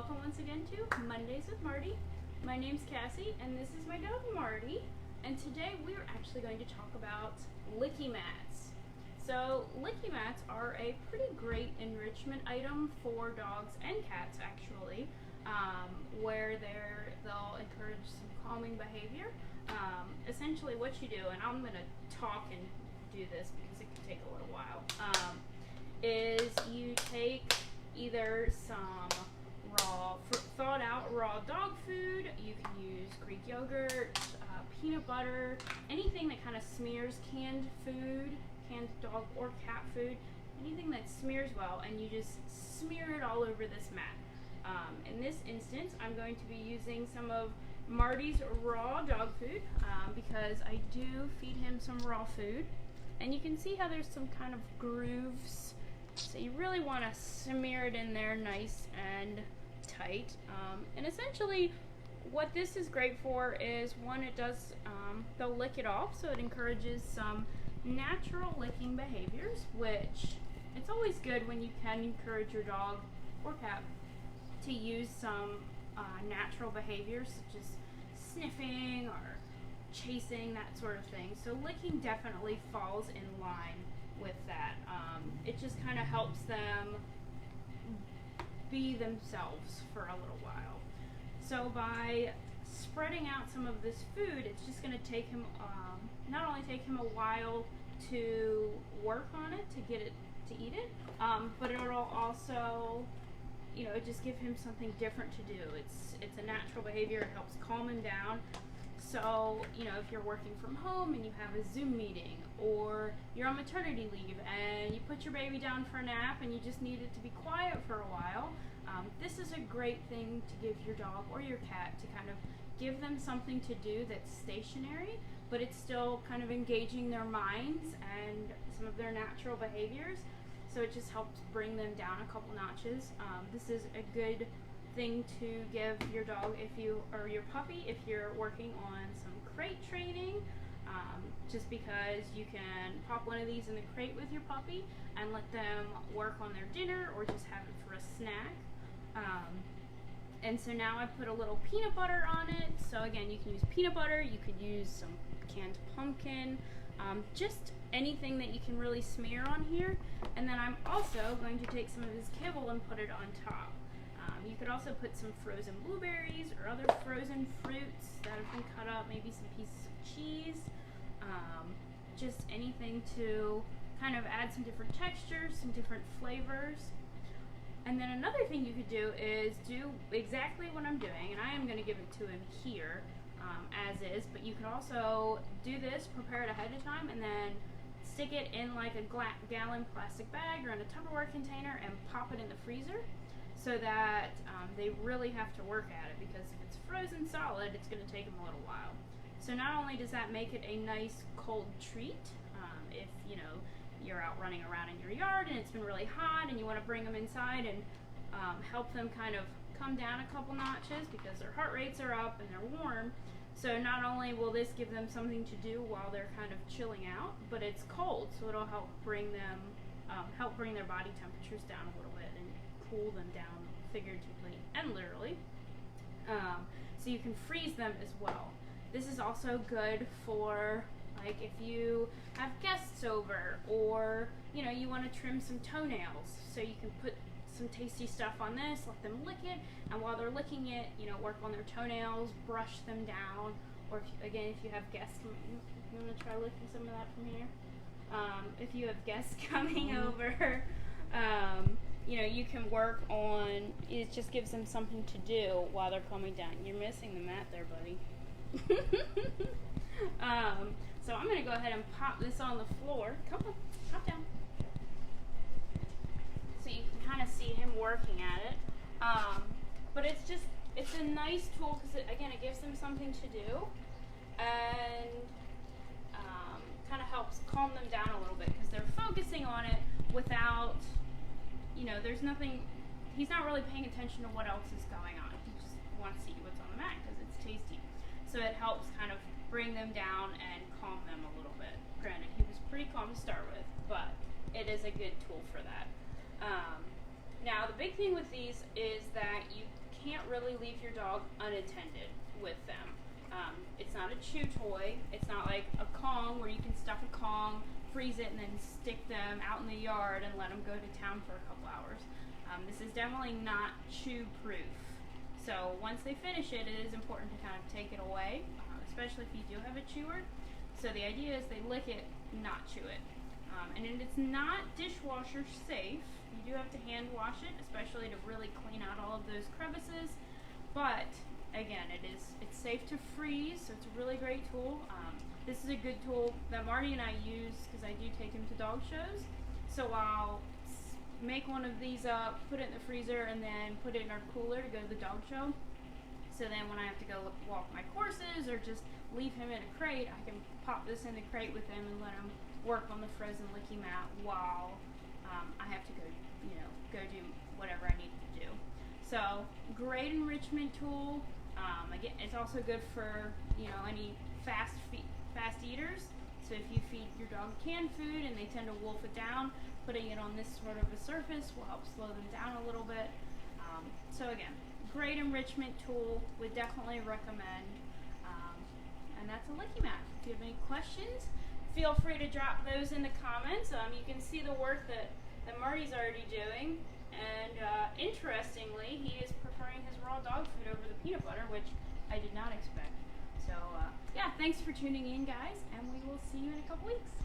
welcome once again to Mondays with Marty. My name's Cassie and this is my dog Marty, and today we're actually going to talk about LickiMats. So LickiMats are a pretty great enrichment item for dogs and cats actually, where they'll encourage some calming behavior. Essentially what you do, and I'm going to talk and do this because it can take a little while, is you take either some thawed out raw dog food. You can use Greek yogurt, peanut butter, anything that kind of smears canned food, canned dog or cat food, anything that smears well, and you just smear it all over this mat. In this instance, I'm going to be using some of Marty's raw dog food because I do feed him some raw food, and you can see how there's some kind of grooves. So you really want to smear it in there nice and tight. And essentially what this is great for is, one, it does, they'll lick it off, so it encourages some natural licking behaviors, which it's always good when you can encourage your dog or cat to use some natural behaviors such as sniffing or chasing, that sort of thing. So licking definitely falls in line with that. It just kind of helps them be themselves for a little while. So by spreading out some of this food, it's just going to take him, not only take him a while to work on it, to get it, to eat it, but it'll also, you know, just give him something different to do. It's a natural behavior. It helps calm him down. So, you know, if you're working from home and you have a Zoom meeting, or you're on maternity leave and you put your baby down for a nap and you just need it to be quiet for a while, this is a great thing to give your dog or your cat, to kind of give them something to do that's stationary, but it's still kind of engaging their minds and some of their natural behaviors. So it just helps bring them down a couple notches. This is a good thing to give your dog or your puppy if you're working on some crate training, just because you can pop one of these in the crate with your puppy and let them work on their dinner or just have it for a snack. And so now I put a little peanut butter on it. So again, you can use peanut butter, you could use some canned pumpkin, just anything that you can really smear on here. And then I'm also going to take some of his kibble and put it on top. You could also put some frozen blueberries or other frozen fruits that have been cut up, maybe some pieces of cheese, just anything to kind of add some different textures, some different flavors. And then another thing you could do is do exactly what I'm doing, and I am going to give it to him here as is, but you could also do this, prepare it ahead of time, and then stick it in like a gallon plastic bag or in a Tupperware container and pop it in the freezer, so that they really have to work at it, because if it's frozen solid, it's going to take them a little while. So not only does that make it a nice cold treat, if you know you're out running around in your yard and it's been really hot and you want to bring them inside and help them kind of come down a couple notches because their heart rates are up and they're warm. So not only will this give them something to do while they're kind of chilling out, but it's cold, so it'll help bring them, help bring their body temperatures down a little bit and cool them down figuratively and literally. So you can freeze them as well. This is also good for, like, if you have guests over, or you know, you want to trim some toenails, so you can put some tasty stuff on this, let them lick it, and while they're licking it, you know, work on their toenails, brush them down. Or if you have guests, you want to try licking some of that from here? If you have guests coming over, you know, you can work on, it just gives them something to do while they're calming down. You're missing the mat there, buddy. So I'm going to go ahead and pop this on the floor. Come on, hop down. So you can kind of see him working at it. But it's a nice tool because, again, it gives them something to do, and kind of helps calm them down a little bit because they're focusing on it without, you know, there's nothing, he's not really paying attention to what else is going on. He just wants to see what's on the mat because it's tasty. So it helps kind of bring them down and calm them a little bit. Granted, he was pretty calm to start with, but it is a good tool for that. Now, the big thing with these is that you can't really leave your dog unattended with them. It's not a chew toy. It's not like a Kong where you can stuff a Kong, freeze it, and then stick them out in the yard and let them go to town for a couple hours. This is definitely not chew proof. So once they finish it, it is important to kind of take it away, especially if you do have a chewer. So the idea is they lick it, not chew it. And it's not dishwasher safe. You do have to hand wash it, especially to really clean out all of those crevices. But again, it's safe to freeze, so it's a really great tool. This is a good tool that Marty and I use because I do take him to dog shows. So I'll make one of these up, put it in the freezer, and then put it in our cooler to go to the dog show. So then when I have to go walk my courses or just leave him in a crate, I can pop this in the crate with him and let him work on the frozen LickiMat while I have to go do whatever I need to do. So great enrichment tool. Again, it's also good for any fast eaters. So if you feed your dog canned food and they tend to wolf it down, putting it on this sort of a surface will help slow them down a little bit. So again, great enrichment tool, would definitely recommend. And that's a LickiMat. If you have any questions, feel free to drop those in the comments. You can see the work that Marty's already doing. And interestingly, he is preferring his raw dog food over the peanut butter, which I did not expect. So yeah, thanks for tuning in, guys, and we will see you in a couple weeks.